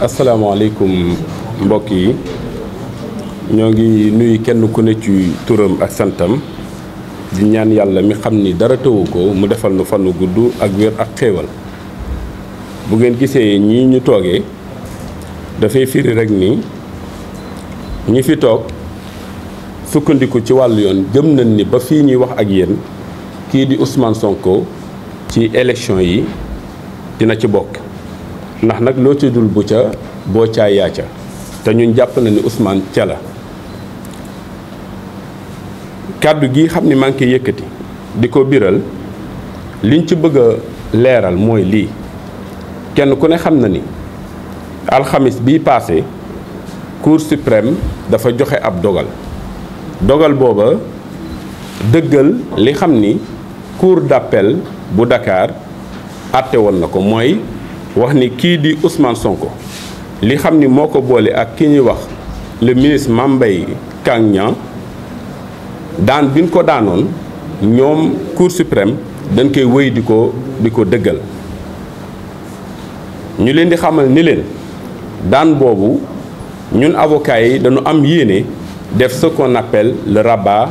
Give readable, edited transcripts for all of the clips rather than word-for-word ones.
asalaamaaleykum mbokk yi ñoo ngi nuyu kenn ku ne ci turam ak santam di ñaan yàlla mi xam ni dara tëwu ko mu defal nu fanu gudd ak wér ak xéewal bu ngeen gisee ñii ñu toogee dafay firi rek ni ñi fi toog sukkandiku ci wàllu yoon gëm nañ ni ba fii ñuy wax ak yéen kii di Ousmane Sonko ci élection yi dina ci bokk ndax nag loo ci dul bu ca boo caa yaa ca te ñun jàpp na ni Ousmane ca la kàddu gi xam ni maa ngi koy yëkkati di ko biral liñ ci bëgg a leeral mooy lii kenn ku ne xam na ni alxamis bii paase Cour suprême dafa joxe ab dogal booba dëggal li xam ni cour d'appel bu Dakar àtte woon na ko mooy wax ni kii di Ousmane Sonko li xam ni moo ko boole ak ki ñuy wax le ministre Mame Mbaye Niang daan bi ñu ko daanoon ñoom Cour suprême dañ koy wéy di ko dëggal ñu leen di xamal ni leen daan boobu ñun avocats yi dañu am yéene def ce qu'on appelle le rabat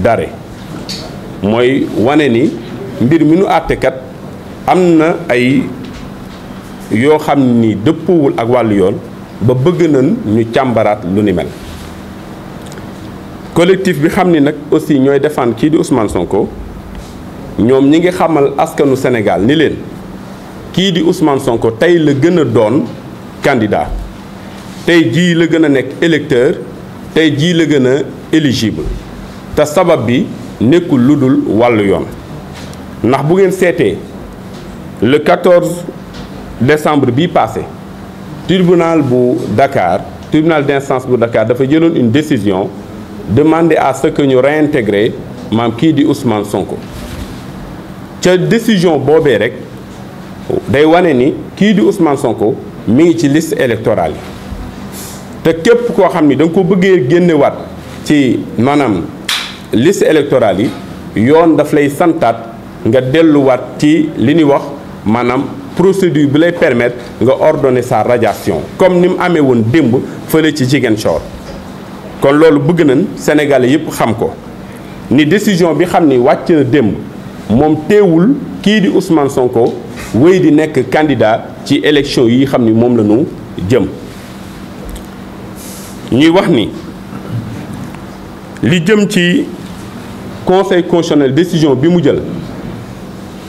d'arrêt mooy wane ni mbir mi nu àttekat am na ay yoo xam ni dëppoowul ak wàllu yoon ba bëgg nañ ñu càmbaraat lu ni mel collectif bi xam ni nag aussi ñooy défendre kii di Ousmane Sonko ñoom ñi ngi xamal askanu Sénégal ni leen kii di Ousmane Sonko tey la gën a doon candidat tey jii la gën a nekk électeur tey jii la gën a éligible te sabab bi nekkul lu dul wàllu yoon ndax bu ngeen seetee le 14 décembre bii passé tribunal bu Dakar tribunal d'instance bu Dakar dafa jëloon une décision demander à ce que ñu réintégrer maam kii di Ousmane Sonko ca décision boobee rek day wane ni kii di Ousmane Sonko mi ngi ci liste électorale yi te képp koo xam ni da nga ko bëggee génnewaat ci maanaam liste électorale yi yoon daf lay santaat nga delluwaat ci li ñuy wax maanaam procédure bi lay permettre nga ordonner sa radiation comme ni mu amee woon démb fële ci Ziguinchor kon loolu bëgg nañ Sénégalais yëpp xam ko ni décision bi xam ni wàcc na démb moom teewul kii di Ousmane Sonko wéy di nekk candidat ci élection yi xam ni moom la ñu jëm ñuy wax ni li jëm ci conseil constitutionnel décision bi mu jël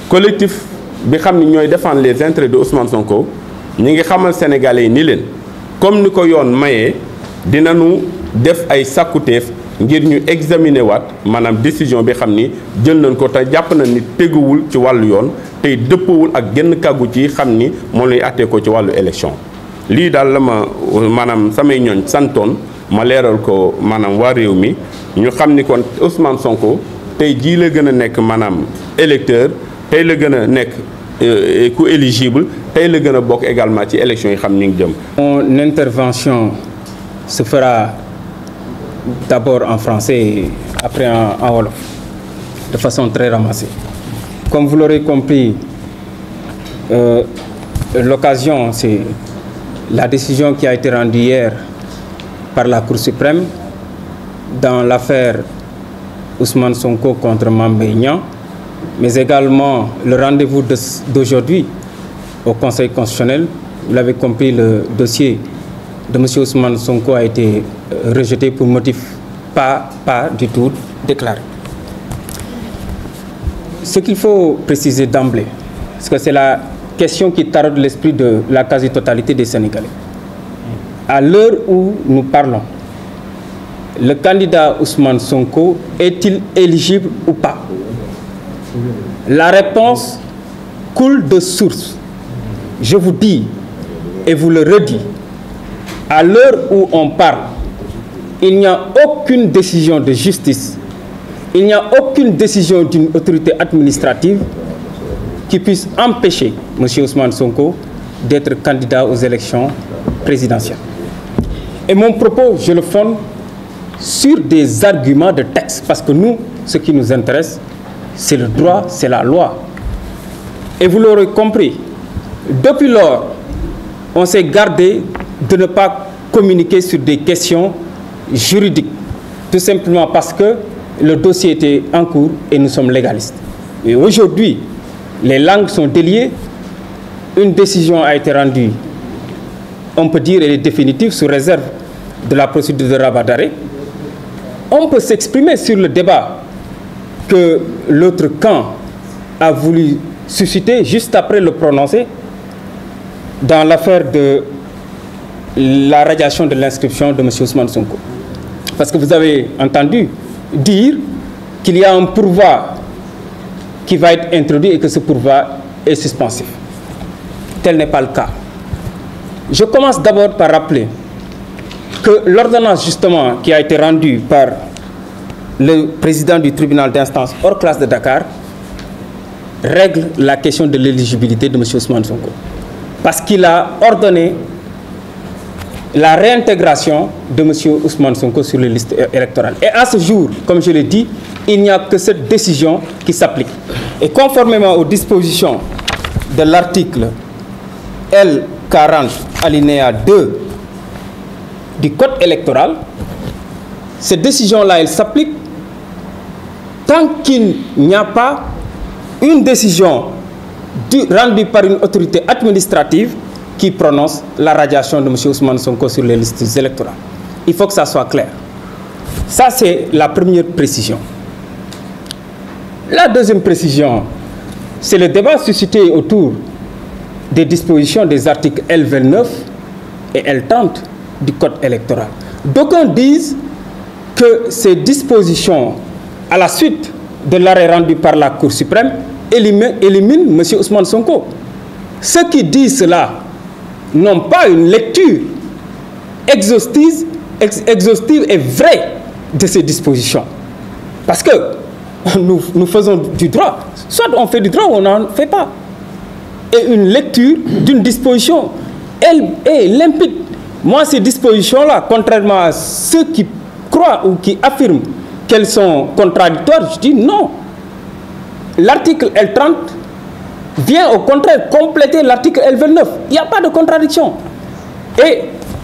collectif bi xam ni ñooy défendre les intérêts de Ousmane Sonko ñi ngi xamal Sénégalais yi ni leen comme ni ko yoon mayee dinañu def ay sàkkuteef ngir ñu examiner waat maanaam décision bi xam ni jël nañ ko te jàpp na ni teguwul ci wàllu yoon tey dëppawul ak genn kàggu ci xam ni moom lañu àttee ko ci wàllu élection lii daal la ma maanaam samay ñooñ santoon ma leeral ko maanaam waa réew mi ñu xam ni kon Ousmane Sonko tey jii la gën a nekk maanaam électeur tey la gën a nekk ku éligible tey la gën a bokk également ci élection yi xam ñu ngi jëm. Mon intervention se fera d'abord en français et après en wolof de façon très ramassée. Comme vous l'aurez compris, l'occasion c'est la décision qui a été rendue hier par la Cour suprême dans l'affaire Ousmane Sonko contre Mame Mbaye Niang, mais également le rendez-vous d'aujourd'hui au Conseil constitutionnel. Vous l'avez compris, le dossier de M. Ousmane Sonko a été rejeté pour motif pas du tout déclaré. Ce qu'il faut préciser d'emblée, parce que c'est la question qui taraude l'esprit de la quasi-totalité des Sénégalais. À l'heure où nous parlons, le candidat Ousmane Sonko est-il éligible ou pas? La réponse coule de source. Je vous dis et vous le redis, à l'heure où on parle, il n'y a aucune décision de justice, il n'y a aucune décision d'une autorité administrative qui puisse empêcher M. Ousmane Sonko d'être candidat aux élections présidentielles. Et mon propos, je le fonde sur des arguments de texte, parce que nous, ce qui nous intéresse, c'est le droit, c'est la loi. Et vous l'aurez compris, depuis lors, on s'est gardé de ne pas communiquer sur des questions juridiques, tout simplement parce que le dossier était en cours et nous sommes légalistes. Et aujourd'hui, les langues sont déliées, une décision a été rendue, on peut dire elle est définitive sous réserve de la procédure de rabat d'arrêt. On peut s'exprimer sur le débat que l'autre camp a voulu susciter juste après le prononcé dans l'affaire de la radiation de l'inscription de M. Ousmane Sonko. Parce que vous avez entendu dire qu'il y a un pourvoi qui va être introduit et que ce pourvoi est suspensif. Tel n'est pas le cas. Je commence d'abord par rappeler que l'ordonnance justement qui a été rendue par le président du tribunal d'instance hors classe de Dakar règle la question de l'éligibilité de M. Ousmane Sonko. Parce qu'il a ordonné la réintégration de M. Ousmane Sonko sur les listes électorales. Et à ce jour, comme je l'ai dit, il n'y a que cette décision qui s'applique. Et conformément aux dispositions de l'article L40 alinéa 2 du code électoral, cette décision-là, elle s'applique tant qu'il n'y a pas une décision rendue par une autorité administrative qui prononce la radiation de M. Ousmane Sonko sur les listes électorales. Il faut que ça soit clair. Ça, c'est la première précision. La deuxième précision, c'est le débat suscité autour des dispositions des articles L29 et L30 du code électoral. D'aucuns disent que ces dispositions, à la suite de l'arrêt rendu par la Cour suprême, éliminent M. Ousmane Sonko. Ceux qui disent cela n'ont pas une lecture exhaustive et vraie de ces dispositions. Parce que nous faisons du droit. Soit on fait du droit ou on n'en fait pas. Et une lecture d'une disposition, elle est limpide. Moi, ces dispositions-là, contrairement à ceux qui croient ou qui affirment qu'elles sont contradictoires, je dis non. L'article L30 vient au contraire compléter l'article L29. Il n'y a pas de contradiction. Et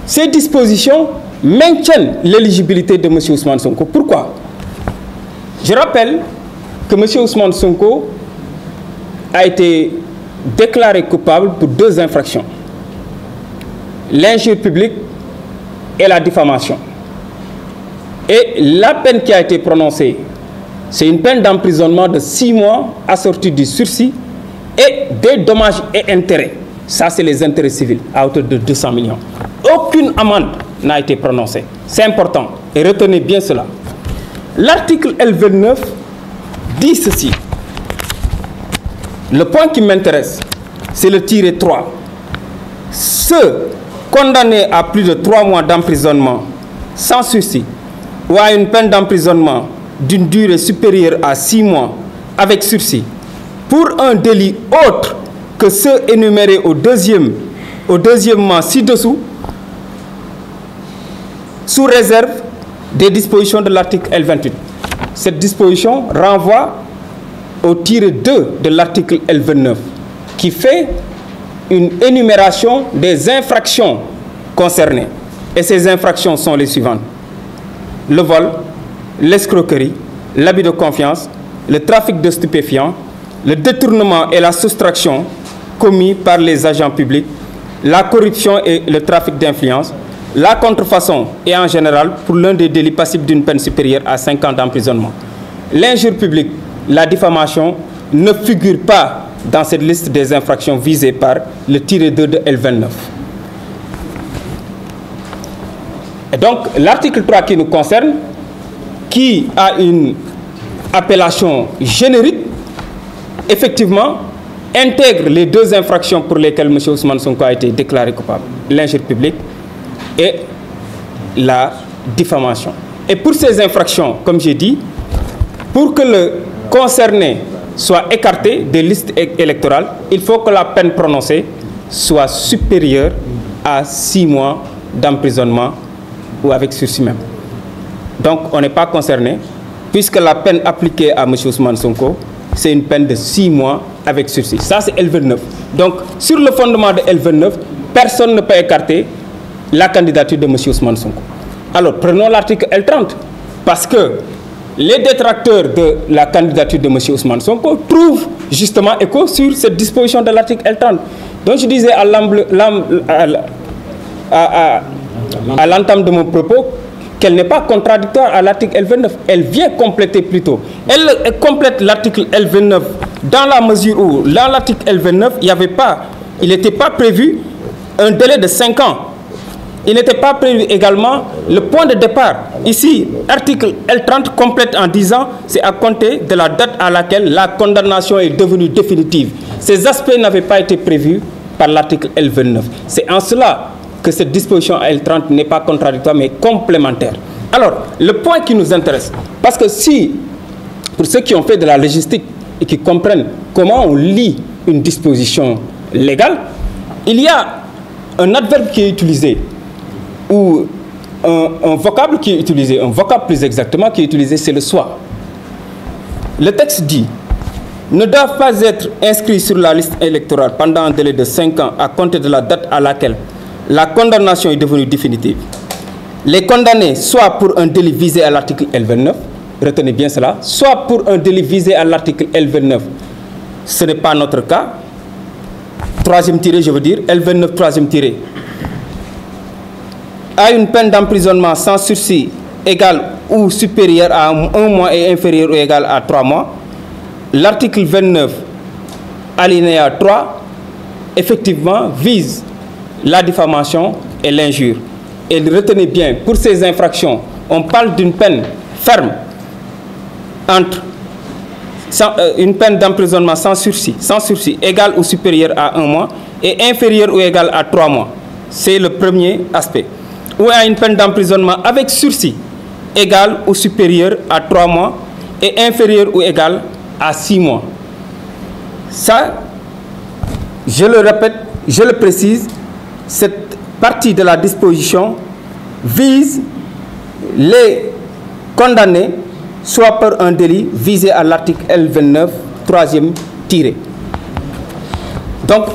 ces dispositions maintiennent l'éligibilité de M. Ousmane Sonko. Pourquoi? Je rappelle que M. Ousmane Sonko a été déclaré coupable pour 2 infractions. L'injure publique et la diffamation. Et la peine qui a été prononcée, c'est une peine d'emprisonnement de 6 mois assortie du sursis et des dommages et intérêts. Ça, c'est les intérêts civils à hauteur de 200 millions. Aucune amende n'a été prononcée. C'est important. Et retenez bien cela. L'article L29 dit ceci. Le point qui m'intéresse, c'est le tiret 3. Ceux condamnés à plus de 3 mois d'emprisonnement sans sursis ou à une peine d'emprisonnement d'une durée supérieure à 6 mois avec sursis pour un délit autre que ceux énumérés au deuxièmement ci-dessous, sous réserve des dispositions de l'article L28. Cette disposition renvoie au tiret 2 de l'article L29 qui fait une énumération des infractions concernées. Et ces infractions sont les suivantes: le vol, l'escroquerie, l'abus de confiance, le trafic de stupéfiants, le détournement et la soustraction commis par les agents publics, la corruption et le trafic d'influence, la contrefaçon et en général pour l'un des délits passibles d'une peine supérieure à 5 ans d'emprisonnement. L'injure publique, la diffamation ne figurent pas dans cette liste des infractions visées par le tiret 2 de L29. Et donc l'article 3 qui nous concerne, qui a une appellation générique, effectivement, intègre les 2 infractions pour lesquelles M. Ousmane Sonko a été déclaré coupable, l'injure publique et la diffamation. Et pour ces infractions, comme j'ai dit, pour que le concerné soit écarté des listes électorales, il faut que la peine prononcée soit supérieure à 6 mois d'emprisonnement ou avec sursis même. Donc on n'est pas concerné, puisque la peine appliquée à M. Ousmane Sonko, c'est une peine de 6 mois avec sursis. Ça, c'est L29. Donc, sur le fondement de L29, personne ne peut écarter la candidature de M. Ousmane Sonko. Alors, prenons l'article L30, parce que les détracteurs de la candidature de M. Ousmane Sonko trouvent justement écho sur cette disposition de l'article L30. Donc, je disais à l'entame de mon propos qu'elle n'est pas contradictoire à l'article L29. Elle vient compléter plutôt. Elle complète l'article L29 dans la mesure où, dans l'article L29, il n'était pas prévu un délai de 5 ans. Il n'était pas prévu également le point de départ. Ici, article L30 complète en disant c'est à compter de la date à laquelle la condamnation est devenue définitive. Ces aspects n'avaient pas été prévus par l'article L29. C'est en cela que cette disposition L30 n'est pas contradictoire mais complémentaire. Alors, le point qui nous intéresse, parce que si, pour ceux qui ont fait de la logistique et qui comprennent comment on lit une disposition légale, il y a un adverbe qui est utilisé ou un vocable qui est utilisé, un vocable plus exactement qui est utilisé, c'est le soit. Le texte dit ne doivent pas être inscrits sur la liste électorale pendant un délai de 5 ans à compter de la date à laquelle la condamnation est devenue définitive. Les condamnés, soit pour un délit visé à l'article L29, retenez bien cela, soit pour un délit visé à l'article L29, ce n'est pas notre cas, troisième tiré, je veux dire, L29 troisième tiré, à une peine d'emprisonnement sans sursis égale ou supérieure à 1 mois et inférieure ou égale à 3 mois. L'article 29, alinéa 3, effectivement, vise la diffamation et l'injure. Et retenez bien, pour ces infractions, on parle d'une peine ferme une peine d'emprisonnement sans sursis égale ou supérieure à 1 mois et inférieure ou égale à 3 mois. C'est le premier aspect. Ou à une peine d'emprisonnement avec sursis égale ou supérieure à 3 mois et inférieure ou égale à 6 mois. Ça, je le répète, je le précise, cette partie de la disposition vise les condamnés soit par un délit visé à l'article L29, troisième tiré. Donc,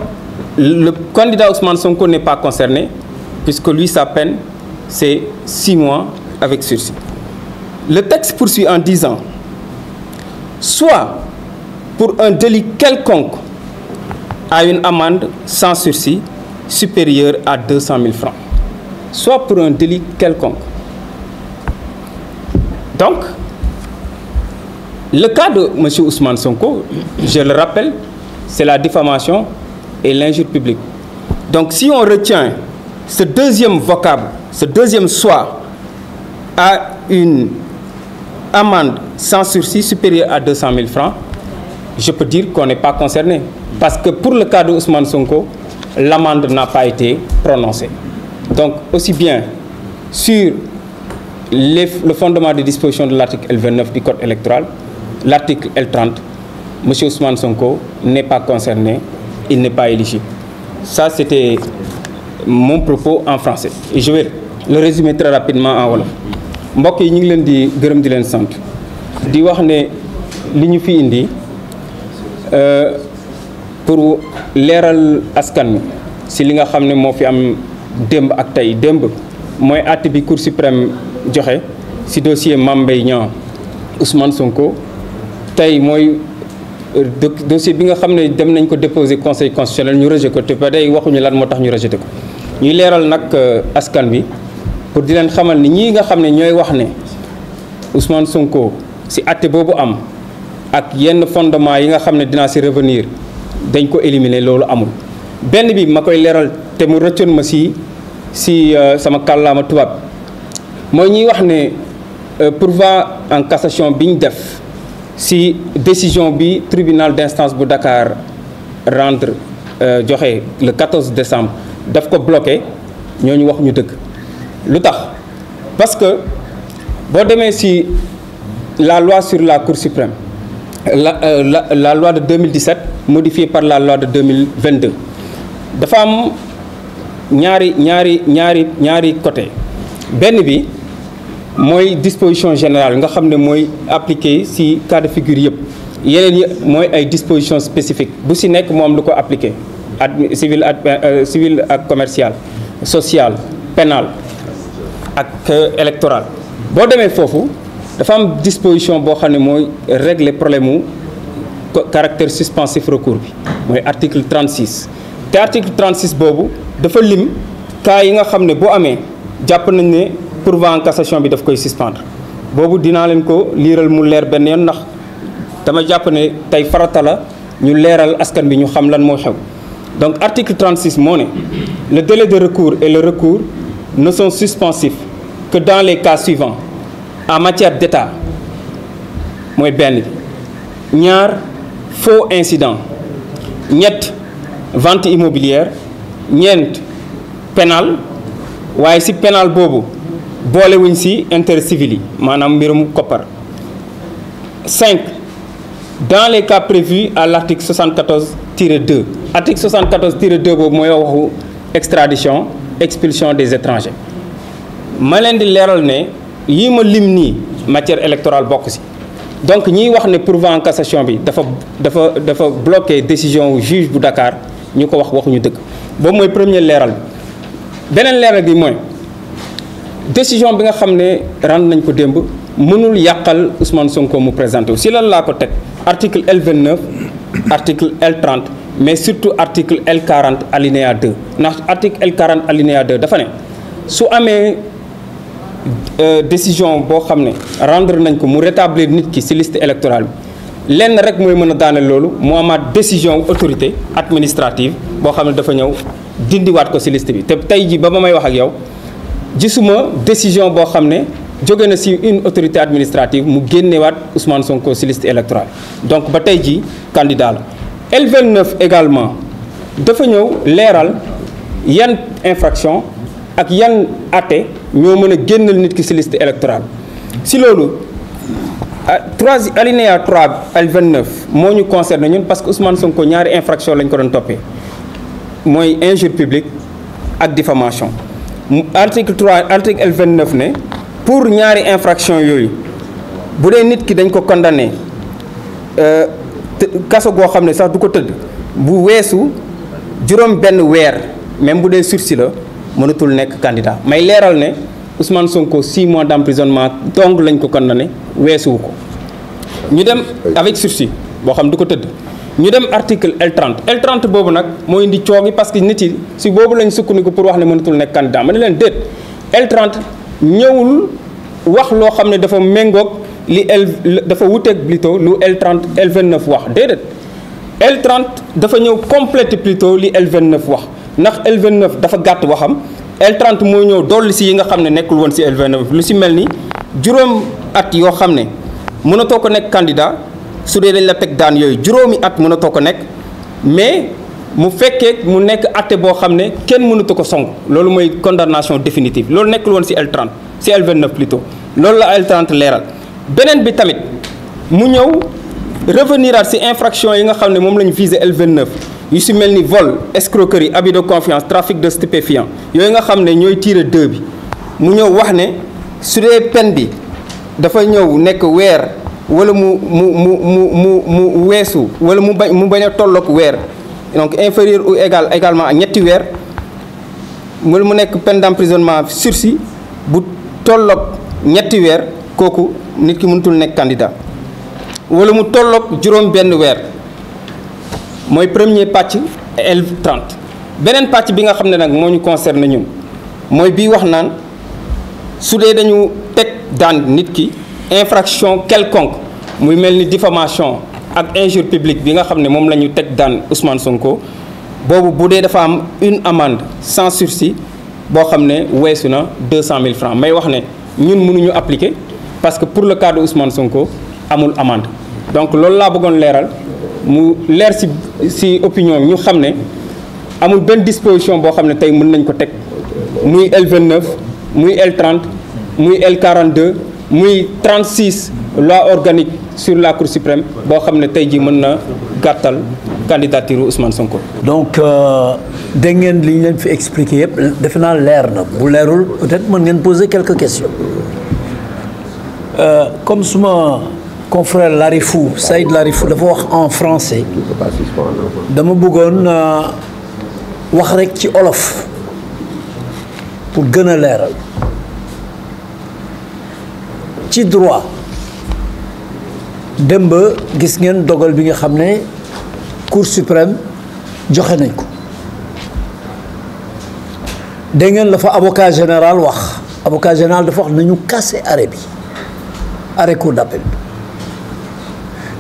le candidat Ousmane Sonko n'est pas concerné, puisque lui, sa peine, c'est 6 mois avec sursis. Le texte poursuit en disant, soit pour un délit quelconque à une amende sans sursis supérieure à 200 000 francs, soit pour un délit quelconque. Donc, le cas de M. Ousmane Sonko, je le rappelle, c'est la diffamation et l'injure publique. Donc, si on retient ce deuxième vocable, ce deuxième soit à une amende sans sursis supérieure à 200 000 francs, je peux dire qu'on n'est pas concerné. Parce que pour le cas de Ousmane Sonko, l'amende n'a pas été prononcée. Donc, aussi bien sur le fondement des dispositions de l'article L29 du Code électoral, l'article L30, M. Ousmane Sonko n'est pas concerné, il n'est pas éligible. Ça, c'était mon propos en français. Et je vais le résumer très rapidement en wolof. Mbokk yi ñu ngi leen di gërëm di leen sant di wax ne li ñu fi indi pour leeral askan si li nga xam ne moo fi am démb ak tey démb mooy àtte bi Cour suprême joxe si dossier Mame Mbaye Niang Ousmane Sonko tey mooy dossier bi nga xam ne dem nañ ko déposer conseil constitutionnel ñu rejeté ko te ba day waxuñu lan moo tax ñu rejeté ko ñuy leeral nag askan bi pour di leen xamal ni ñii nga xam ne ñooy wax ne Ousmane Sonko si àtte boobu am ak yenn fondement yi nga xam ne dinaa si revenir dañ ko éliminer loolu amul. benn bi ma koy leeral te mu rëccoon ma si sama kàllaama tubaab mooy ñuy wax ne pourvoi en cassation bi ñu def si décision bi tribunal d'instance bu Dakar rendre joxe le 14 décembre daf ko bloqué ñooñu wax ñu dëgg. lu tax parce que boo demee si la loi sur la Cour suprême la loi de 2017 modifiée par la loi de 2022 dafa am ñaari côté benn bi mooy disposition générale nga xam ne mooy appliqué si cas de figure yëpp yeneen yi mooy ay dispositions spécifiques bu si nekk moom lu ko appliqué civil ak commercial social pénal ak électoral boo demee foofu dafa am disposition boo xam ne mooy régler problème mu caractère suspensif recours bi mooy article 36 te article 36 boobu dafa lim cas yi nga xam ne boo amee jàpp nañ ne pourvoi en cassation bi daf koy suspendre boobu dinaa leen ko liiral mu leer benn yoon ndax dama jàpp ne tey farata la ñu leeral askan bi ñu xam lan moo xew donc article 36 moo ne le délai de recours et le recours ne sont suspensifs que dans les cas suivants en matière d'état mooy benn bi ñaar faux incident ñett vente immobilière ñeent pénal waaye ci pénal boobu boolewuñ ci intérêt civil yi maanaam mbirum koppar 5 dans les cas prévus à l'article 74-2 article 74-2 boobu mooy waxu extradition expulsion des étrangers ma leen di leeral ne yii ma lim nii matière électorale bokk ci donc ñiy wax ne pourvoi en cassation bi dafa bloqué décision juge bu Dakar ñu ko waxuñu dëgg boobu mooy premier leeral bi beneen leeral bi mooy décision bi nga xam ne rendre nañ ko démb mënul yàqal Ousmane Sonko mu présenté wu si lan laa ko teg article L29 article L30 mais surtout article L40 alinéa 2 ndax article L40 alinéa 2 dafa ne su amee décision boo xam ne rendre nañ ko mu rétablir nit ki ci liste électorale bi lenn rek mooy mën a daaneel loolu mu amaat décision autorité administrative boo xam ne dafa ñëw dindiwaat ko ci liste bi te tey ji ba may wax ak yow gisuma décision boo xam ne jóge na ci une autorité administrative mu génnewaat Ousmane Sonko ci liste électorale donc ba tey ji candidat la L29 également dafa ñëw leeral yan infraction ak yan atte ñoo mën a génnal nit ki ci liste électorale ci loolu alinéa 3 L29 moo ñu concerne ñun parce que Ousmane Sonko ñaari infraction lañ ko doon toppee mooy injure publique ak diffamation article L29 ne pour ñaari infraction yooyu bu dee nit ki dañ ko condamné kaso goo xam ne sax du ko tëdd bu weesu juróom benn weer même bu dee sursis la mënatul nekk candidat may leeral ne Ousmane Sonko 6 mois d'emprisonnement donc lañ ko condamné weesuwu ko ñu dem avec sursis boo xam du ko tëdd ñu dem article L30 boobu nag moo indi coow gi parce que nit yi si boobu lañ sukkandiku pour wax ne mënatul nekk candidat ma ne leen déet L30 ñëwul wax loo xam ne dafa méngoog li dafa wuteeg plutôt lu L29 wax déedéet L30 dafa ñëw compléter plutôt li L29 wax ndax L29 dafa gàtt waxam L30 moo ñëw dolli si yi nga xam ne nekkul woon si L29 lu si mel ni juróom at yoo xam ne mënatoo ko nekk candidat su dee dañ la teg daan yooyu juróomi at mënatoo ko nekk mais mu fekkee mu nekk atte boo xam ne kenn mënatu ko song loolu mooy condamnation définitive loolu nekkul woon si L30 si L29 plutôt loolu la L30 leeral beneen bi tamit mu ñëw revenir at si infraction yi nga xam ne moom la ñu visé L29 yu si mel ni vol escroquerie abus de confiance trafic de stupéfiants yooyu nga xam ne ñooy tiré 2 bi mu ñëw wax ne su dee peine bi dafa ñëw nekk weer wala mu weesu wala mu bañ a tolloog weer donc inférieur ou également ak ñetti weer wala mu nekk peine d'emprisonnement sursis bu tolloog ñetti weer kooku nit ki mënutul nekk candidat wala mu tolloog juróom benn weer mooy premier pàcc L30 beneen pàcc bi nga xam ne nag moo ñu concerne ñun mooy bii wax naan su dee dañu teg daan nit ki infraction quelconque muy mel ni diffamation ak injure publique bi nga xam ne moom la ñu teg daan Ousmane Sonko boobu bu dee dafa am une amende sans sursis boo xam ne weesu na 200 000 francs may wax ne ñun mënuñu appliquer parce que pour le cas de Ousmane Sonko amul amende donc loolu laa bëggoon leeral mu leer ci opinion ñu xam ne amul benn disposition boo xam ne tey mën nañ ko teg muy L29 muy L30 muy L42 muy 36 loi organique sur la Cour suprême boo xam ne tey jii mën na gàttal candidature Ousmane Sonko. donc dégg ngeen li ñu leen fi expliqué yëpp defe naa leer na bu leerul peut-être mën ngeen poser quelques questions comme suma confrère Larifou Saïd Larifou dafa wax en français dama bëggoon wax rek ci olof pour gën a leeral ci droit démb gis ngeen dogal bi nga xam ne Cour suprême joxe nañ ko dégg ngeen la fa avocat général wax avocat général dafa wax nañu casser arrêt bi arrêt cour d'appel bi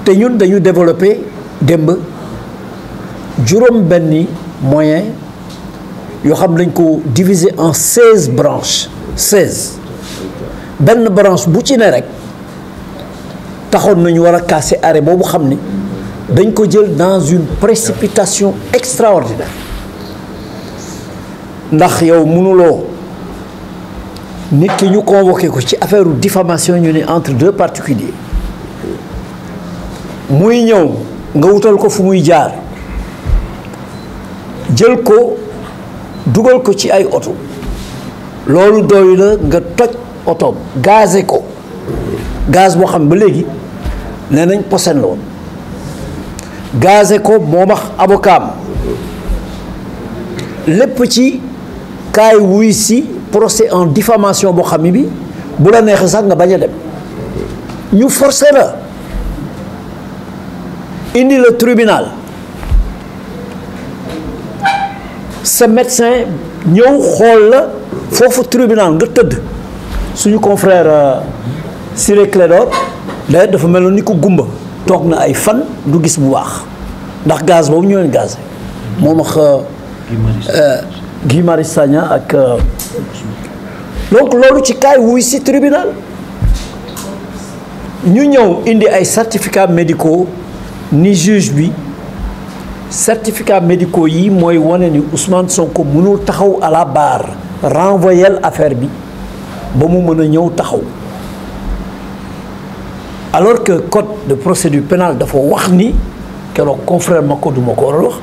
te ñun dañu développé démb juróom-benni moyen yoo xam dañ ko diviser en 16 branches 16 benn branche bu ci ne rek taxoon nañu war a casser arrêt boobu xam ni dañ ko jël dans une précipitation extraordinaire ndax yow mënuloo nit ki ñu convoqué ko ci affaire diffamation ñu ne entre deux particuliers muy ñëw nga wutal ko fu muy jaar jël ko dugal ko ci ay oto loolu doy la nga toj otoom gazé ko gaz boo xam ba léegi nee nañ posen la woon gazé ko moom ak avocat am lépp ci kaay wuy si procès en diffamation boo xam ne bi bu la neexee sax nga bañ a dem ñu forcé la indi le tribunal sa médecin ñëw xool la foofu tribunal nga tëdd suñu confrère Ciré Clédor d'ailleurs dafa mel ni ko gumba toog na ay fan du gis bu baax ndax gaz boobu ñu leen gazé moom ak Guy Marius Sagna ak donc loolu ci kaay wuy si tribunal ñu ñëw indi ay certificats médicaux ni juge bi certificats médicaux yi mooy wane ni Ousmane Sonko mënul taxaw à la barre renvoyer affaire bi ba mu mën a ñëw taxaw alors que code de procédure pénale dafa wax ni keroog confrère ma ko du ma ko war a wax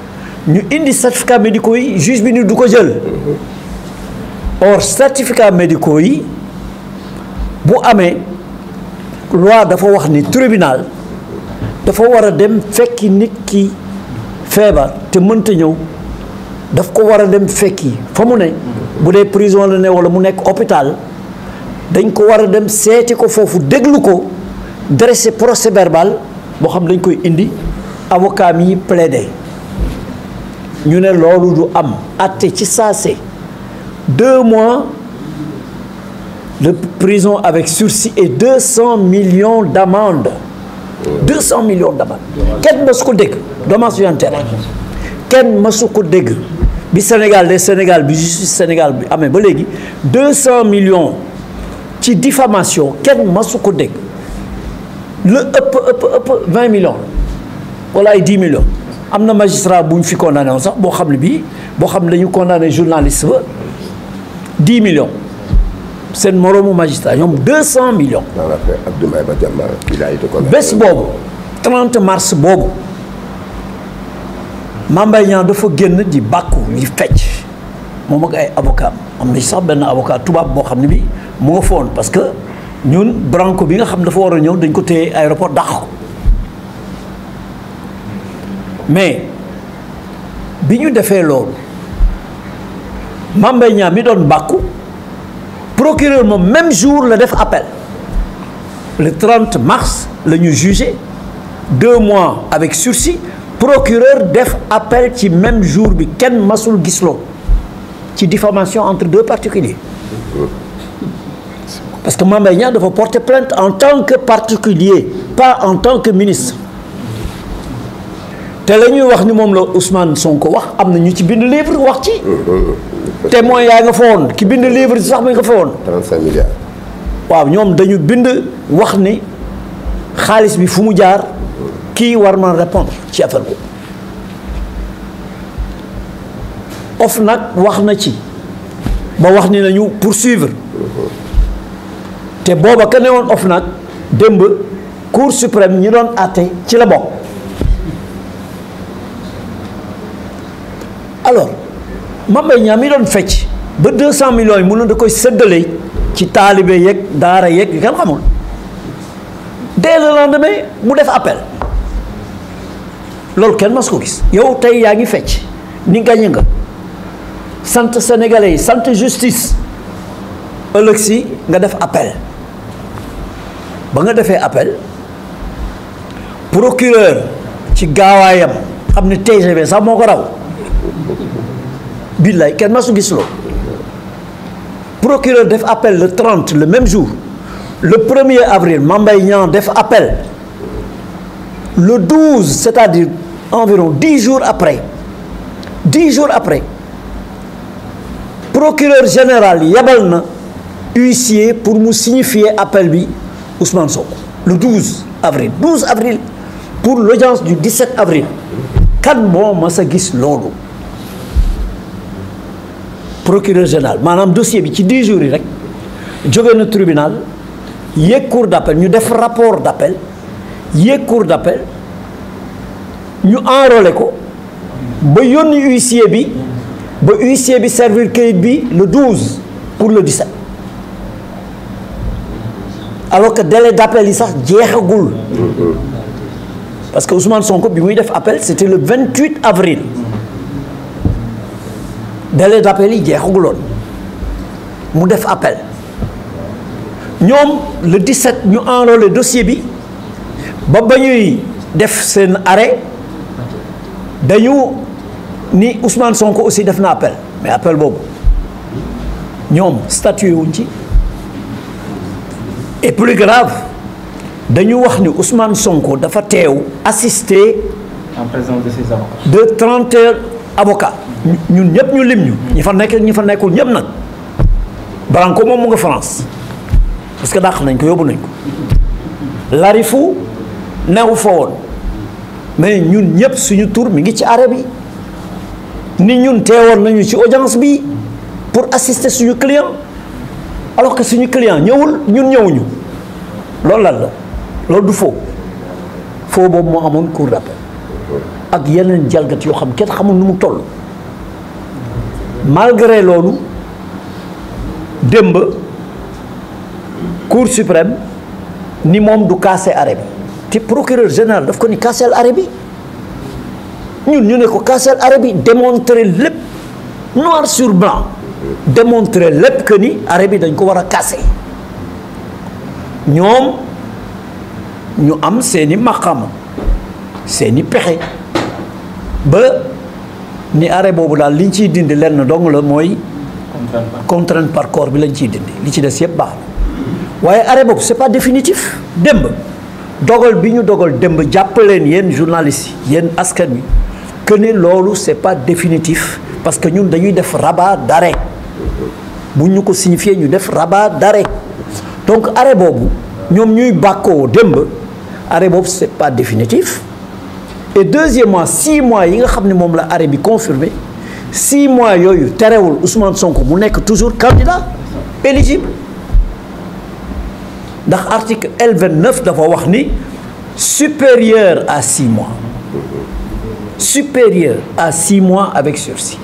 ñu indi certificats médicaux yi juge bi ni du ko jël or certificats médicaux yi bu amee loi dafa wax ni tribunal dafa war a dem fekki nit ki feebar te mënta ñëw daf ko war a dem fekki fa mu ne bu dee prison la ne wala mu nekk hôpital dañ ko war a dem seeti ko foofu déglu ko dresser procès verbal boo xam dañ koy indi avocat mi plaider ñu ne loolu du am àtte ci saase 2 mois de prison avec sursis et 200 millions d'amende 200 millions d'amende kenn mësu ko dégg dommage sur intérêt kenn mësu ko dégg bi Sénégal bi justice Sénégal bi amee ba léegi 200 millions ci diffamation kenn mësu ko dégg la ëpp 20 millions wala ay 10 millions am na magistrat bu ñu fi condamné woon sax boo xam ne bii boo xam ne dañu condamné journaliste ba 10 millions seen moroomu magistrat ñoom 200 millions. dans l'affaire Abdoulaye Badiama il a été condamné. bés boobu 30 mars boobu Mame Mbaye Niang dafa génn di bàkku di fecc moom ak ay avocat am na sax benn avocat tubaab boo xam ne bi mu nga foon parce que ñun branco bi nga xam dafa war a ñëw dañ ko téye aéroport dàq ko mais bi ñu defee loolu Mame Mbaye Niang mi doon bàkku procureur moom même jour la def appel le 30 mars la ñu jugé 2 mois avec sursis procureur def appel ci même jour bi kenn masul gis loolu ci diffamation entre 2 particuliers parce que Mame Mbaye Niang dafa porter plainte en tant que particulier pas en tant que ministre te la ñuy wax ni moom la Ousmane Sonko wax am na ñu ci bind livre wax ci témoin yaa nga fa woon ki bind livre sax mi nga fa woon 35 milliards. waaw ñoom dañu bind wax ni xaalis bi fu mu jaar kii war na répondre ci affaire boobu OFNAC wax na ci ba wax ni nañu poursuivre te booba ka ne woon OFNAC démb Cour suprême ñi doon àtte ci la bokk alors Mame Mbaye Niang mi doon fecc ba 200 millions yi mënoon da koy séddale ci taalibe yeeg daara yeeg yu kenn xamul dès le lendemain mu def appel loolu kenn mas ko gis yow tey yaa ngi fecc ni gañe nga sant sénégalais yi sant justice ëllëg si nga def appel ba nga defee appel procureur ci gaawaayam xam ne TGV sax moo ko raw billaay kenn ma su gis loo procureur def appel le 30 le même jour le 1er avril Mame Mbaye Niang def appel le 12 c'est-à-dire environ 10 jours après procureur général yebal na huissier pour mu signifier appel bi Ousmane Sonko le 12 avril pour l'audience du 17 avril kan moo mas a gis loolu procureur général maanaam dossier bi ci 10 jours yi rek jóge na tribunal yéeg cour d'appel ñu def rapport d'appel yéeg cour d'appel ñu enrôlé ko ba yónni huissier bi servir kayit bi le 12 pour le 17 alors que délai d'appel yi sax jeexagul parce que Ousmane Sonko bi muy def appel c'était le 28 avril délai d'appel yi jeexaguloon mu def appel ñoom le 17 ñu enrôlé dossier bi ba ñuy def seen arrêt dañu ni Ousmane Sonko aussi def na appel mais appel boobu ñoom statué wuñ ci et plus grave dañu wax ni Ousmane Sonko dafa teew assister en présence de ses avocats de 31 avocats ñun ñëpp ñu lim ñu ñi fa nekk ñi fa nekkul ñëpp nag Branco moom mu nga France parce que dàq nañ ko yóbbu nañ ko Larifou newu fa woon mais ñun ñëpp suñu tur mi ngi ci arrêt bi ni ñun teewoon nañu ci audience bi pour assister suñu client alors que suñu client ñëwul ñun ñëwuñu loolu lan la loolu du faux boobu moo amoon cour d'appel ak yeneen jalgat yoo xam kenn xamul nu mu toll malgré loolu démb cour suprême ni moom du casser arrêt bi te procureur général daf ko ni casser arrêt bi ñun ñu ne ko casser arrêt bi démontrer lépp noir sur blanc démontrer lépp que ni arrêt bi dañ ko war a casser ñoom ñu am seeni maqama seeni pexe ba ni arrêt boobu daal liñ ciy dindi lenn dong la mooy contrainte par corps bi lañ ciy dindi li ci des yëpp baax na waaye arrêt boobu c'est pas définitif démb dogal bi ñu dogal démb jàppaleen yéen journalistes yi yéen askan wi que ne loolu c'est pas définitif parce que ñun dañuy def rabat d'arrêt bu ñu ko signifier ñu def rabat d'arrêt donc arrêt boobu ñoom ñuy bàkkoo démb arrêt boobu c'est pas définitif et deuxièmement 6 mois yi nga xam ne moom la arrêt bi confirmé 6 mois yooyu terewul Ousmane Sonko mu nekk toujours candidat éligible ndax article L29 dafa wax ni supérieur à 6 mois supérieur à 6 mois avec sursis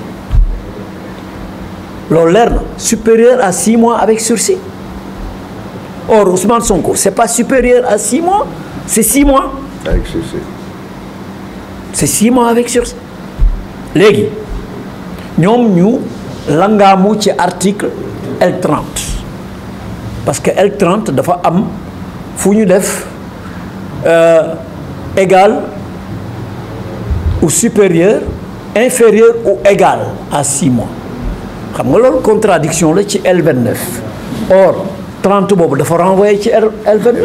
loolu leer na supérieur à 6 mois avec sursis or Ousmane Sonko c'est pas supérieur à 6 mois c'est 6 mois avec sursis. C'est 6 mois avec sursis léegi ñoom ñu langaamu ci article L30 parce que L30 dafa am fu ñu def égal ou supérieur inférieur ou égal à 6 mois xam nga loolu contradiction la ci L29 or 30 boobu dafa renvoyer ci L29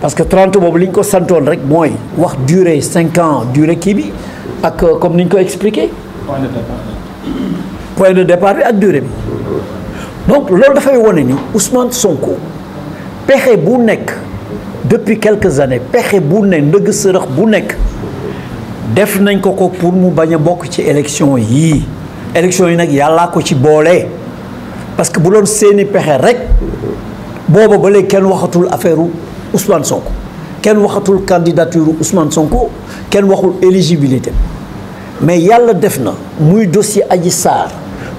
parce que 30 boobu li ñu ko santoon rek mooy wax durée 5 ans durée kii bi ak comme ni ñu ko expliqué point de départ bi ak durée bi donc loolu dafay wane ni Ousmane Sonko pexe bu nekk depuis quelques années pexe bu ne ndëgg sërëx bu nekk def nañ ko pour mu bañ a bokk ci élection yii élection yi nag yàllaa ko ci boole parce que bu doon seeni pexe rek booba ba léegi kenn waxatul affaire Ousmane Sonko kenn waxatul candidature Ousmane Sonko kenn waxul éligibilité mais yàlla def na muy dossier Adji Sarr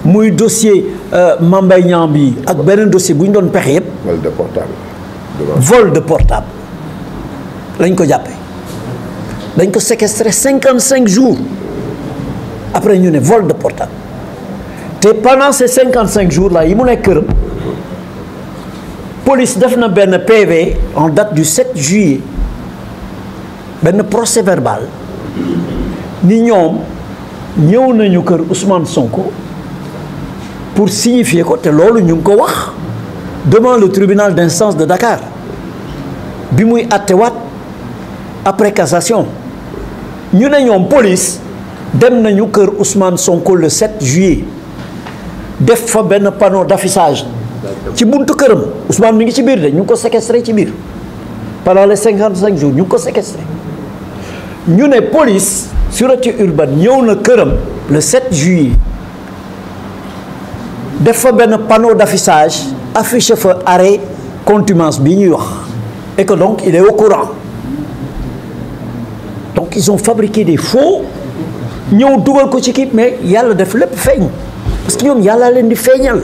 muy dossier Mame Mbaye Niang bi ak beneen dossier bu ñu doon pexe yëpp. vol de portable. vol de portable lañ ko jàppee dañ ko séquestré 55 jours après ñu ne vol de portable te pendant ces 55 jours là yi mu nekk këram police def na benn PV en date du 7 juillet benn procès verbal ni ñoom ñëw nañu kër Ousmane Sonko pour signifier ko te loolu ñu ngi ko wax devant le tribunal d'instance de Dakar bi muy attewaat après cassation ñu ne ñoom police dem nañu kër Ousmane Sonko le 7 juillet def fa benn panneau d'affichage ci buntu këram Ousmane mi ngi ci biir de ñu ngi ko séquestré ci biir pendant les 55 jours ñu ngi ko séquestré ñu ne police sûreté urbaine ñëw na këram le 7 juillet def fa benn panneau d'affichage affiché fa arrêt contumace bi ñuy wax et que donc il est au courant donc ils ont fabriqué des faux ñëw dugal ko ci kii mais yàlla def lépp feeñ parce que ñoom yàlla leen di feeñal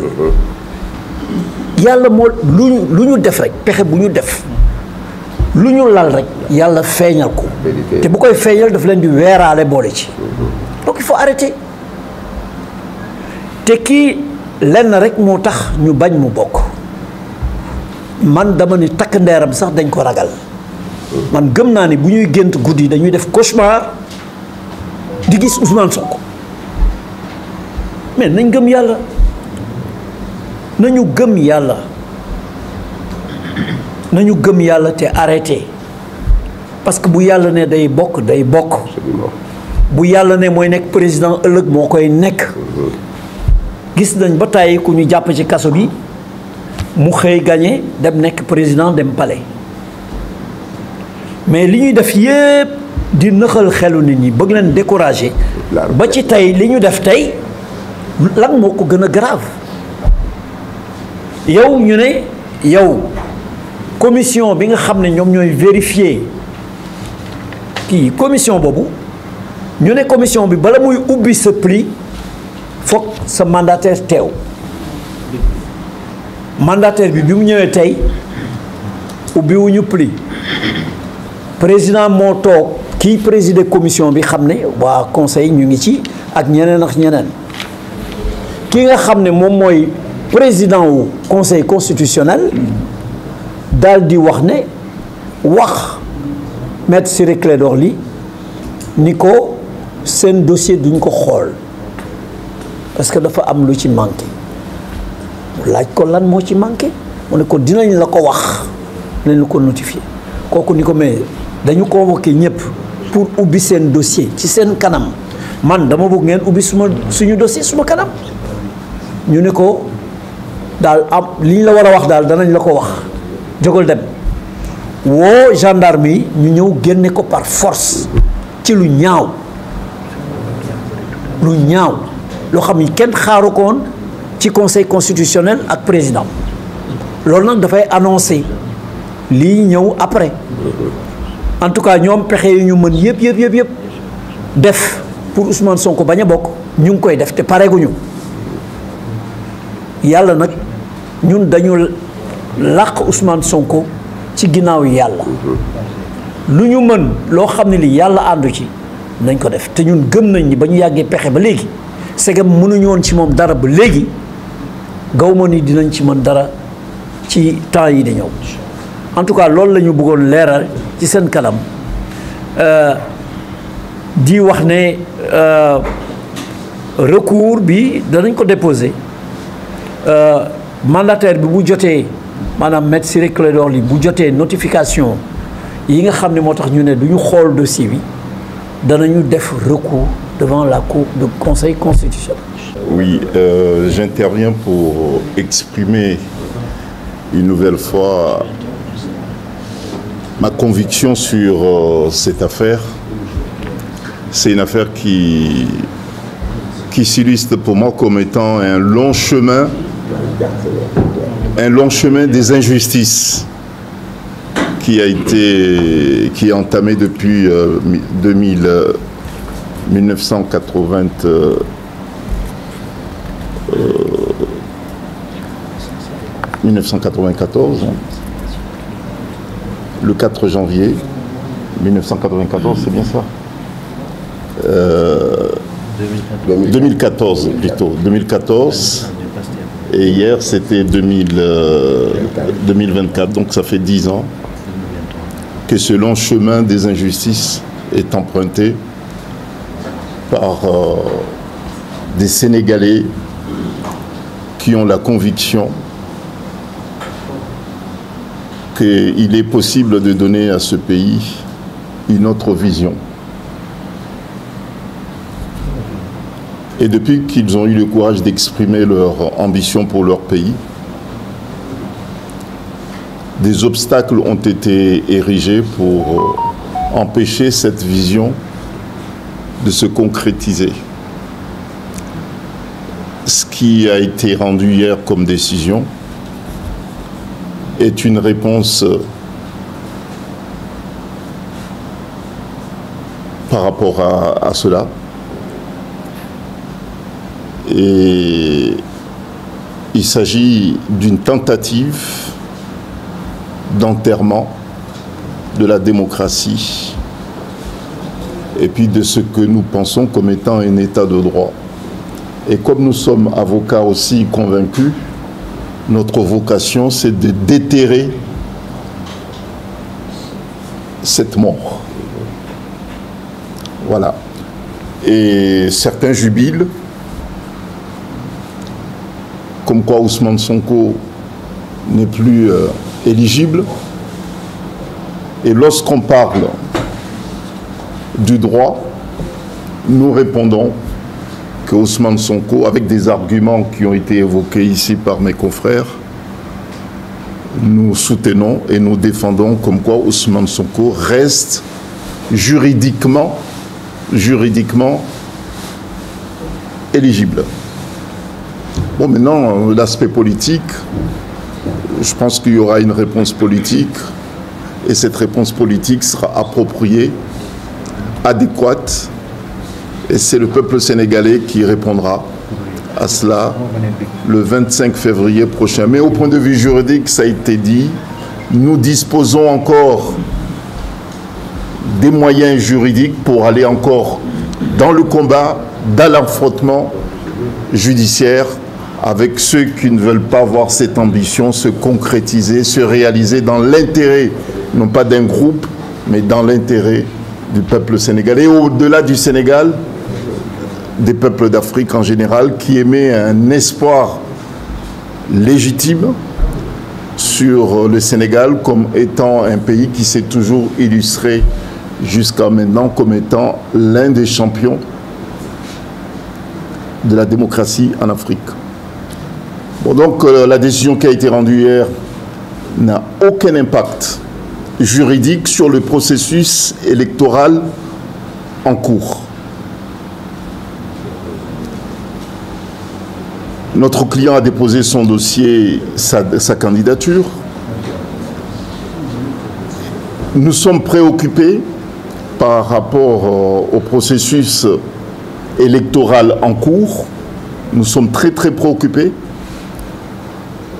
yàlla moo lu ñu def rek pexe bu ñu def lu ñu lal rek yàlla feeñal ko te bu koy feeñal daf leen di weeraale boole ci donc il faut arrêter te kii lenn rek moo tax ñu bañ mu bokk man dama ni takk ndeeram sax dañ ko ragal man gëm naa ni bu ñuy gént guddi dañuy def cauchemar di gis Ousmane Sonko mais nañ gëm yàlla nañu gëm yàlla nañu gëm yàlla te arrêté parce que bu yàlla ne day bokk day bokk bu yàlla ne mooy nekk président ëllëg moo koy nekk gis nañ ba tàyyi ku ñu jàpp ci kaso bi mu xëy gagné dem nekk président dem palais mais li ñuy def yépp di nëxal xelu nit ñi bëgg leen décourager ba ci tey li ñu def tey lan moo ko gën a grave yow ñu ne yow commission bi nga xam ne ñoom ñooy vérifier kii commission boobu ñu ne commission bi bala muy ubbi sa pli foog sa mandataire teew mandataire bi mu ñëwee tey ubbiwuñu pli président moo toog kii présider commission bi xam ne waa conseil ñu ngi ci ak ñeneen ak ñeneen ki nga xam ne moom mooy président wu conseil constitutionnel daal di wax ne wax maître Ciré Clédor Ly ni ko seen dossier duñ ko xool parce que dafa am lu ci manqué laaj ko lan moo ci manqué mu ne ko dinañ la ko wax dinañ la ko notifier kooku ni ko mais dañu convoqué ñëpp pour ubbi seen dossier ci seen kanam man dama bëgg ngeen ubbi suñu dossier suma kanam ñu ne ko daal am li ñu la war a wax daal danañ la ko wax jógal dem woo gendarme yi ñu ñëw génne ko par force ci lu ñaaw loo xam ni kenn xaaru ko woon ci conseil constitutionnel ak président loolu nag dafay annoncer lii ñëw après en tout cas ñoom pexe yi ñu mën yëpp def pour Ousmane Sonko bañ a bokk ñu ngi koy def te pareeguñu yàlla nag ñun dañu làq Ousmane Sonko ci ginnaaw yàlla lu ñu mën loo xam ne li yàlla àndu ci nañ ko def te ñun gëm nañ ni ba ñu yàggee pexe ba léegi segam mënuñu woon ci moom dara ba léegi gaw ma ni dinañ ci mën dara ci temps yi di ñëw en tout cas loolu la ñu bëggoon leeral ci seen kanam di wax ne recours bi danañ ko déposer mandataire bi bu jotee maanaam maître Ciré Clédor Ly bu jotee notification yi nga xam ne moo tax ñu ne du ñu xool dossier bi danañu def recours devant la cour de conseil constitutionnel. Oui, j'interviens pour exprimer une nouvelle fois ma conviction sur cette affaire. C'est une affaire qui s'illustre pour moi comme étant un long chemin des injustices qui est entamé depuis 1994, le 4 janvier 1994, c'est bien ça. 2014 plutôt. 2014. Et hier, c'était 2024. Donc ça fait 10 ans que ce long chemin des injustices est emprunté par des Sénégalais qui ont la conviction qu'il est possible de donner à ce pays une autre vision. Et depuis qu'ils ont eu le courage d'exprimer leur ambition pour leur pays, des obstacles ont été érigés pour empêcher cette vision de se concrétiser. Ce qui a été rendu hier comme décision est une réponse par rapport à cela. Et il s'agit d'une tentative d'enterrement de la démocratie et puis de ce que nous pensons comme étant un état de droit. Et comme nous sommes avocats aussi convaincus, notre vocation c'est de déterrer cette mort. Voilà. Et certains jubilent comme quoi Ousmane Sonko n'est plus éligible. Et lorsqu'on parle du droit, nous répondons que Ousmane Sonko, avec des arguments qui ont été évoqués ici par mes confrères, nous soutenons et nous défendons comme quoi Ousmane Sonko reste juridiquement éligible. Bon, maintenant, l'aspect politique, je pense qu'il y aura une réponse politique et cette réponse politique sera appropriée, adéquate, et c'est le peuple sénégalais qui répondra à cela le 25 février prochain. Mais au point de vue juridique, ça a été dit, nous disposons encore des moyens juridiques pour aller encore dans le combat, dans l'affrontement judiciaire avec ceux qui ne veulent pas voir cette ambition se concrétiser, se réaliser dans l'intérêt, non pas d'un groupe, mais dans l'intérêt du peuple sénégalais. Et au-delà du Sénégal, des peuples d'Afrique en général, qui émet un espoir légitime sur le Sénégal comme étant un pays qui s'est toujours illustré jusqu'à maintenant comme étant l'un des champions de la démocratie en Afrique. Bon, donc la décision qui a été rendue hier n'a aucun impact juridique sur le processus électoral en cours. Notre client a déposé son dossier, sa candidature. Nous sommes préoccupés par rapport au processus électoral en cours. Nous sommes très préoccupés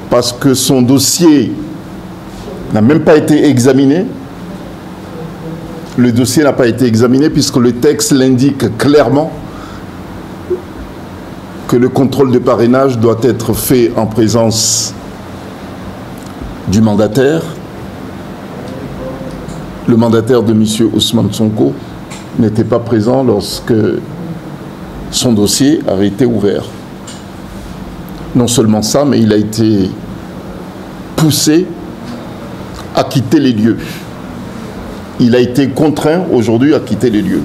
parce que son dossier n'a même pas été examiné. Le dossier n'a pas été examiné puisque le texte l'indique clairement que le contrôle de parrainage doit être fait en présence du mandataire. Le mandataire de M. Ousmane Sonko n'était pas présent lorsque son dossier avait été ouvert. Non seulement ça, mais il a été poussé à quitter les lieux. Il a été contraint aujourd'hui à quitter les lieux.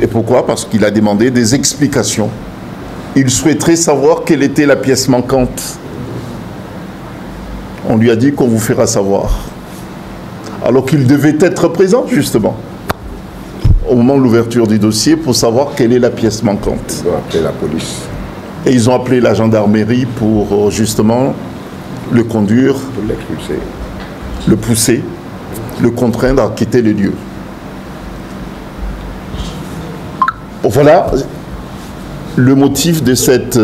Et pourquoi? Parce qu'il a demandé des explications. Il souhaiterait savoir quelle était la pièce manquante. On lui a dit qu'on vous fera savoir. Alors qu'il devait être présent, justement, au moment de l'ouverture du dossier, pour savoir quelle est la pièce manquante. Ils ont appelé la police. Et ils ont appelé la gendarmerie pour, justement, le conduire, Pour l'expulser. le pousser, le contraindre à quitter les lieux. Voilà le motif de cette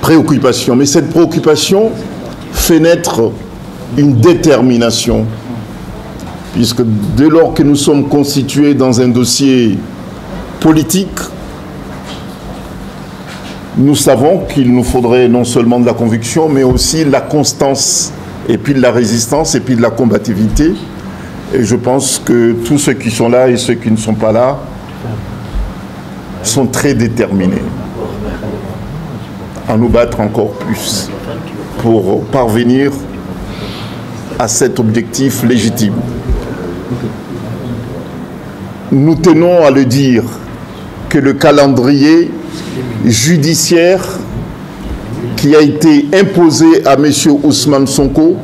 préoccupation. Mais cette préoccupation fait naître une détermination puisque dès lors que nous sommes constitués dans un dossier politique, nous savons qu'il nous faudrait non seulement de la conviction, mais aussi la constance, et puis de la résistance, et puis de la combativité. Et je pense que tous ceux qui sont là et ceux qui ne sont pas là sont très déterminés à nous battre encore plus pour parvenir à cet objectif légitime. Nous tenons à le dire que le calendrier judiciaire qui a été imposé à M. Ousmane Sonko,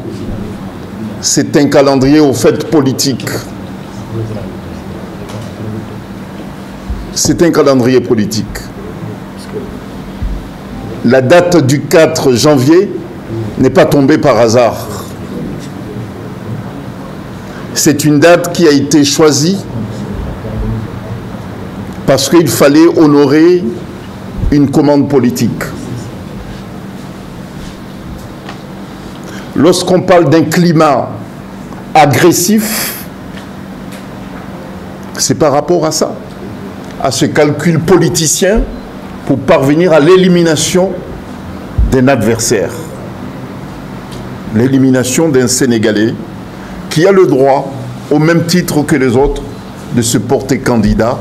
c'est un calendrier au fait politique. C'est un calendrier politique. La date du 4 janvier n'est pas tombée par hasard. C'est une date qui a été choisie parce qu'il fallait honorer une commande politique. Lorsqu'on parle d'un climat agressif, c'est par rapport à ça, à ce calcul politicien pour parvenir à l'élimination d'un adversaire, l'élimination d'un Sénégalais qui a le droit, au même titre que les autres, de se porter candidat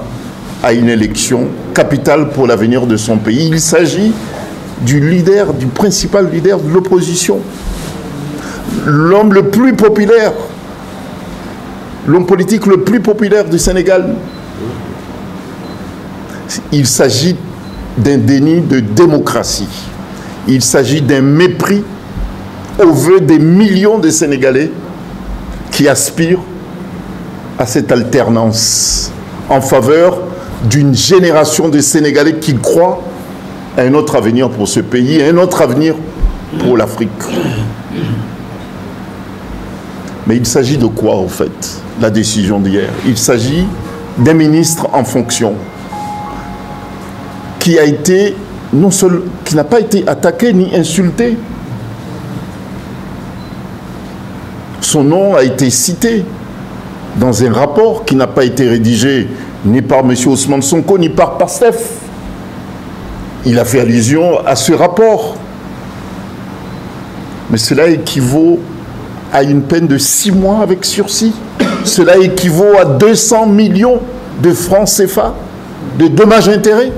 à une élection capitale pour l'avenir de son pays. Il s'agit du leader, du principal leader de l'opposition, l'homme le plus populaire, l'homme politique le plus populaire du Sénégal. Il s'agit d'un déni de démocratie. Il s'agit d'un mépris au vœu des millions de Sénégalais qui aspirent à cette alternance en faveur d'une génération de Sénégalais qui croient à un autre avenir pour ce pays, à un autre avenir pour l'Afrique. Mais il s'agit de quoi, en fait, la décision d'hier? Il s'agit d'un ministre en fonction qui a été, non seulement, qui n'a pas été attaqué ni insulté. Son nom a été cité dans un rapport qui n'a pas été rédigé ni par M. Ousmane Sonko, ni par PASTEF. Il a fait allusion à ce rapport. Mais cela équivaut à une peine de 6 mois avec sursis. Cela équivaut à 200 millions de francs CFA de dommages-intérêts.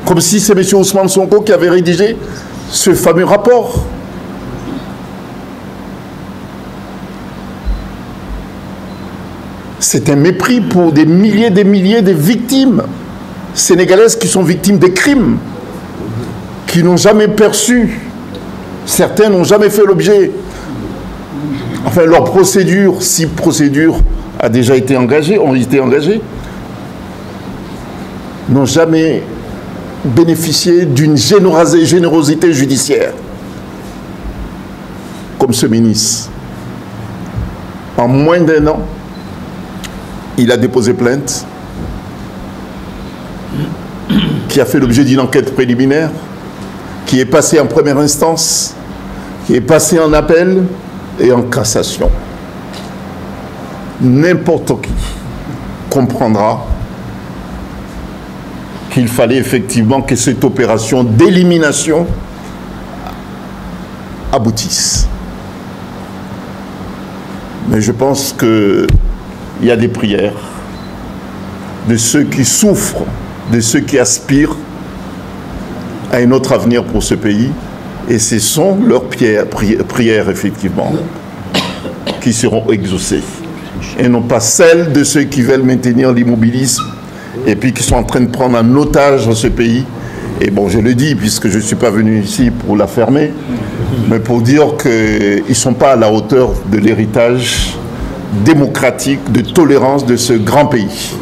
Comme si c'est M. Ousmane Sonko qui avait rédigé ce fameux rapport. C'est un mépris pour des milliers de victimes sénégalaises qui sont victimes de crimes, qui n'ont jamais perçu, certains n'ont jamais fait l'objet, enfin leur procédure, si procédure a déjà été engagée, ont été engagées, n'ont jamais bénéficié d'une générosité judiciaire, comme ce ministre. En moins d'1 an, il a déposé plainte, qui a fait l'objet d'une enquête préliminaire, qui est passée en première instance, qui est passée en appel et en cassation. N'importe qui comprendra qu'il fallait effectivement que cette opération d'élimination aboutisse. Mais je pense qu'il y a des prières de ceux qui souffrent, de ceux qui aspirent à un autre avenir pour ce pays. Et ce sont leurs prières, effectivement, qui seront exaucées. Et non pas celles de ceux qui veulent maintenir l'immobilisme et puis qui sont en train de prendre en otage ce pays. Et bon, je le dis, puisque je ne suis pas venu ici pour la fermer, mais pour dire qu'ils ne sont pas à la hauteur de l'héritage démocratique, de tolérance de ce grand pays.